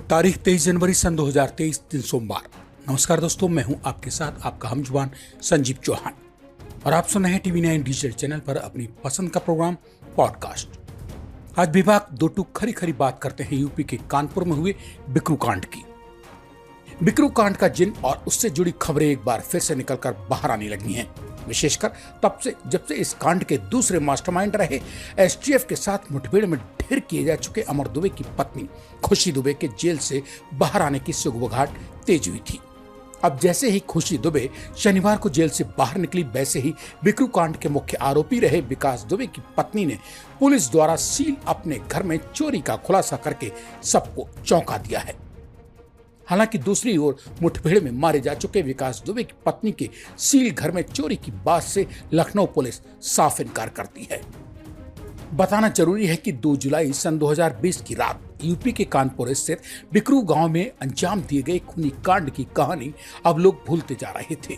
तारीख 23 जनवरी सन 2023 दिन सोमवार। नमस्कार दोस्तों, मैं हूं आपके साथ आपका हमजुबान संजीव चौहान और आप सुन रहे हैं टीवी 9 डिजिटल चैनल पर अपनी पसंद का प्रोग्राम पॉडकास्ट। आज विभाग दो टूक खरी खरी बात करते हैं यूपी के कानपुर में हुए बिकरू कांड की। बिकरू कांड का जिन और उससे जुड़ी खबरें एक बार फिर से निकलकर बाहर आने लगी हैं, विशेषकर तब से जब से इस कांड के दूसरे मास्टरमाइंड रहे एसटीएफ के साथ मुठभेड़ में ढेर किए जा चुके अमर दुबे की पत्नी खुशी दुबे के जेल से बाहर आने की सुगबुगाहट तेज हुई थी। अब जैसे ही खुशी दुबे शनिवार को जेल से बाहर निकली, वैसे ही बिकरू कांड के मुख्य आरोपी रहे विकास दुबे की पत्नी ने पुलिस द्वारा सील अपने घर में चोरी का खुलासा करके सबको चौंका दिया है। हालांकि दूसरी ओर मुठभेड़ में मारे जा चुके विकास दुबे की पत्नी के सील घर में चोरी की बात से लखनऊ पुलिस साफ इनकार करती है। बताना जरूरी है कि 2 जुलाई सन 2020 की रात यूपी के कानपुर स्थित बिकरू गांव में अंजाम दिए गए खूनी कांड की कहानी अब लोग भूलते जा रहे थे।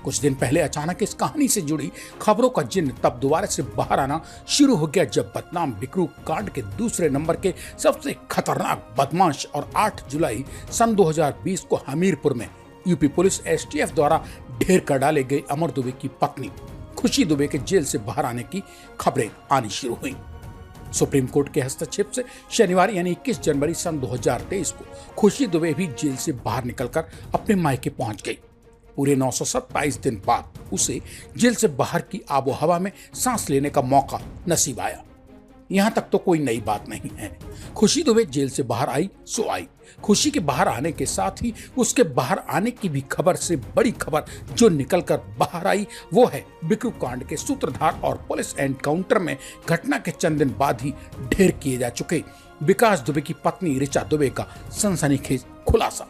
कुछ दिन पहले अचानक इस कहानी से जुड़ी खबरों का जिन्न तब दोबारा से बाहर आना शुरू हो गया जब बदनाम बिकरू कांड के दूसरे नंबर के सबसे खतरनाक बदमाश और 8 जुलाई सन 2020 को हमीरपुर में यूपी पुलिस एसटीएफ द्वारा ढेर कर डाले गए अमर दुबे की पत्नी खुशी दुबे के जेल से बाहर आने की खबरें आनी शुरू हुई। सुप्रीम कोर्ट के हस्तक्षेप से शनिवार यानी 21 जनवरी सन 2023 को खुशी दुबे भी जेल से बाहर निकलकर अपने मायके पहुंच गई। पूरे 927 दिन बाद उसे जेल से बाहर की आबो हवा में सांस लेने का मौका नसीब आया। यहां तक तो कोई नई बात नहीं है। खुशी दुबे जेल से बाहर आई सो आई। खुशी के बाहर आने के साथ ही उसके बाहर आने की भी खबर से बड़ी खबर जो निकलकर बाहर आई वो है बिकरू कांड के सूत्रधार और पुलिस एनकाउंटर में घटना के चंद दिन बाद ही ढेर किए जा चुके विकास दुबे की पत्नी ऋचा दुबे का सनसनीखेज खुलासा,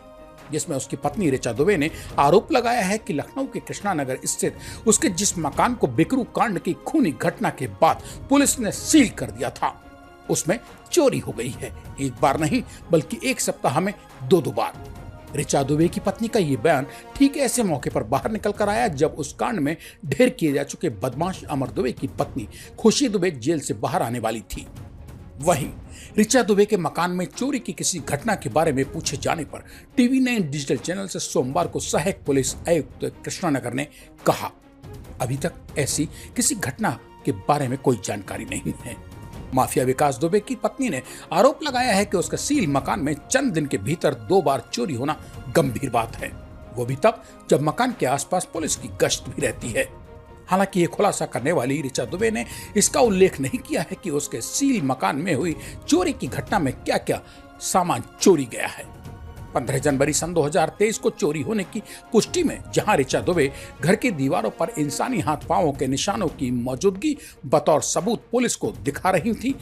जिसमें उसकी पत्नी ऋचा दुबे ने आरोप लगाया है कि लखनऊ के कृष्णानगर स्थित उसके जिस मकान को बिकरू कांड की खूनी घटना के बाद पुलिस ने सील कर दिया था, उसमें चोरी हो गई है। एक बार नहीं बल्कि एक सप्ताह में 2 बार। ऋचा दुबे की पत्नी का ये बयान ठीक ऐसे मौके पर बाहर निकल कर आया जब उस कांड में ढेर किए जा चुके बदमाश अमर दुबे की पत्नी खुशी दुबे जेल से बाहर आने वाली थी। वहीं ऋचा दुबे के मकान में चोरी की किसी घटना के बारे में पूछे जाने पर टीवी 9 डिजिटल चैनल से सोमवार को सहायक पुलिस आयुक्त कृष्णानगर ने कहा, अभी तक ऐसी किसी घटना के बारे में कोई जानकारी नहीं है। माफिया विकास दुबे की पत्नी ने आरोप लगाया है कि उसका सील मकान में चंद दिन के भीतर 2 बार चोरी होना गंभीर बात है, वो भी तब जब मकान के आसपास पुलिस की गश्त भी रहती है। हालांकि ये खुलासा करने वाली ऋचा दुबे ने इसका उल्लेख नहीं किया है कि उसके सील मकान में हुई चोरी की घटना में क्या क्या सामान चोरी गया है। 15 जनवरी सन 2023 को चोरी होने की पुष्टि में जहां ऋचा दुबे घर की दीवारों पर इंसानी हाथ पांवों के निशानों की मौजूदगी बतौर सबूत पुलिस को दिखा रही थी,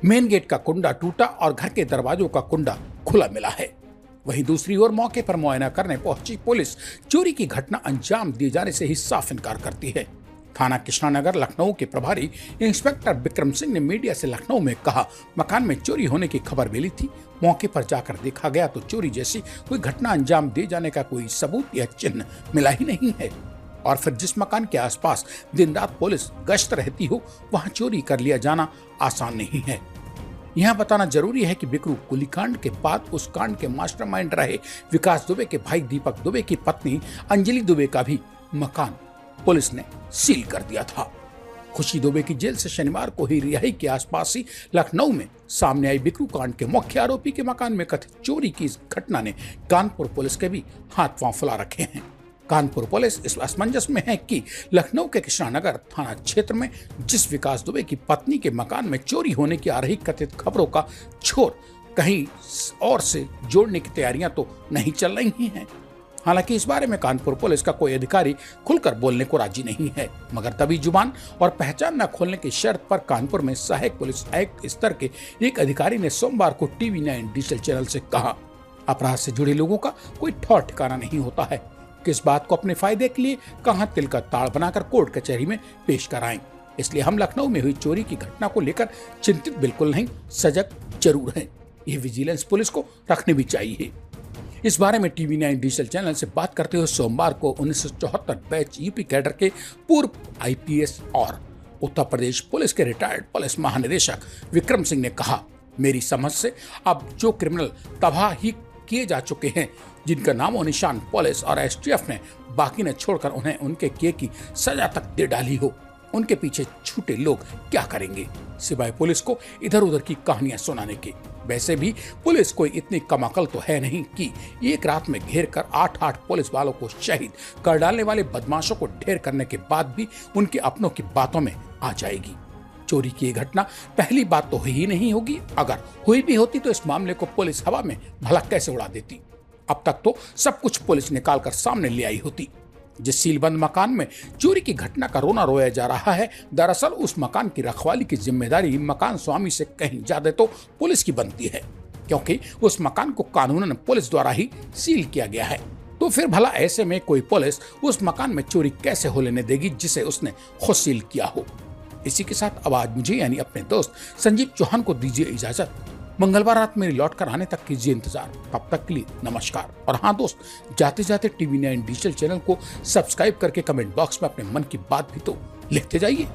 मेन गेट का कुंडा टूटा और घर के दरवाजों का कुंडा खुला मिला है। वहीं दूसरी ओर मौके पर मुआयना करने पहुंची पुलिस चोरी की घटना अंजाम दिए जाने से ही साफ इनकार करती है। थाना कृष्णानगर लखनऊ के प्रभारी इंस्पेक्टर विक्रम सिंह ने मीडिया से लखनऊ में कहा, मकान में चोरी होने की खबर मिली थी, मौके पर जाकर देखा गया तो चोरी जैसी कोई घटना अंजाम दिए जाने का कोई सबूत या चिन्ह मिला ही नहीं है। और फिर जिस मकान के आसपास दिन रात पुलिस गश्त रहती हो वहां चोरी कर लिया जाना आसान नहीं है। यहाँ बताना जरूरी है कि बिकरू गोलीकांड के बाद उस कांड के मास्टरमाइंड रहे विकास दुबे के भाई दीपक दुबे की पत्नी अंजलि दुबे का भी मकान पुलिस ने सील कर दिया था। खुशी दुबे की जेल से शनिवार को ही रिहाई के आसपास ही लखनऊ में सामने आई बिकरू कांड के मुख्य आरोपी के मकान में कथित चोरी की इस घटना ने कानपुर पुलिस के भी हाथ पांव फुला रखे हैं। कानपुर पुलिस इस असमंजस में है कि लखनऊ के कृष्णानगर थाना क्षेत्र में जिस विकास दुबे की पत्नी के मकान में चोरी होने की आ रही कथित खबरों का छोर कहीं और से जोड़ने की तैयारियां तो नहीं चल रही हैं। हालांकि इस बारे में कानपुर पुलिस का कोई अधिकारी खुलकर बोलने को राजी नहीं है, मगर तभी जुबान और पहचान न खोलने की शर्त पर कानपुर में सहायक पुलिस आयुक्त स्तर के एक अधिकारी ने सोमवार को टीवी 9 डिजिटल चैनल से कहा, अपराध से जुड़े लोगों का कोई ठौर ठिकाना नहीं होता है, किस बात को अपने फायदे के लिए कहां तिल का ताड़ बनाकर कोर्ट कचहरी में पेश कराएं। इसलिए हम लखनऊ में हुई चोरी की घटना को लेकर चिंतित बिल्कुल नहीं, सजग जरूर हैं। यह विजिलेंस पुलिस को रखनी भी चाहिए। इस बारे में टीवी 9 डिजिटल चैनल से बात करते हुए सोमवार को 1974 बैच यूपी कैडर के पूर्व आईपीएस और उत्तर प्रदेश पुलिस के रिटायर्ड पुलिस महानिदेशक विक्रम सिंह ने कहा, मेरी समझ से अब जो क्रिमिनल तबाह ही किए जा चुके हैं, जिनका नामो निशान पुलिस और एसटीएफ ने बाकी न छोड़कर उन्हें उनके किए की सजा तक दे डाली हो, उनके पीछे छूटे लोग क्या करेंगे सिवाय पुलिस को इधर उधर की कहानियां सुनाने के। वैसे भी पुलिस कोई इतनी कमाकल तो है नहीं कि एक रात में घेर कर 8 पुलिस वालों को शहीद कर डालने वाले बदमाशों को ढेर करने के बाद भी उनके अपनों की बातों में आ जाएगी। चोरी की घटना पहली बात तो ही नहीं होगी। अगर हुई भी होती तो इस मामले को पुलिस हवा में भला कैसे उड़ा देती। अब तक तो सब कुछ पुलिस निकाल कर सामने ले आई होती। जिस सीलबंद मकान में चोरी की घटना का रोना रोया जा रहा है, दरअसल उस मकान की रखवाली की जिम्मेदारी मकान स्वामी से कहीं ज्यादा तो पुलिस की बनती है, क्योंकि उस मकान को कानूनन पुलिस द्वारा ही सील किया गया है। तो फिर भला ऐसे में कोई पुलिस उस मकान में चोरी कैसे हो लेने देगी जिसे उसने खुद सील किया हो। इसी के साथ अब आज मुझे यानी अपने दोस्त संजीव चौहान को दीजिए इजाजत। मंगलवार रात मेरी लौट कर आने तक कीजिए इंतजार। तब तक के लिए नमस्कार। और हाँ दोस्त, जाते जाते टीवी9 डिजिटल चैनल को सब्सक्राइब करके कमेंट बॉक्स में अपने मन की बात भी तो लिखते जाइए।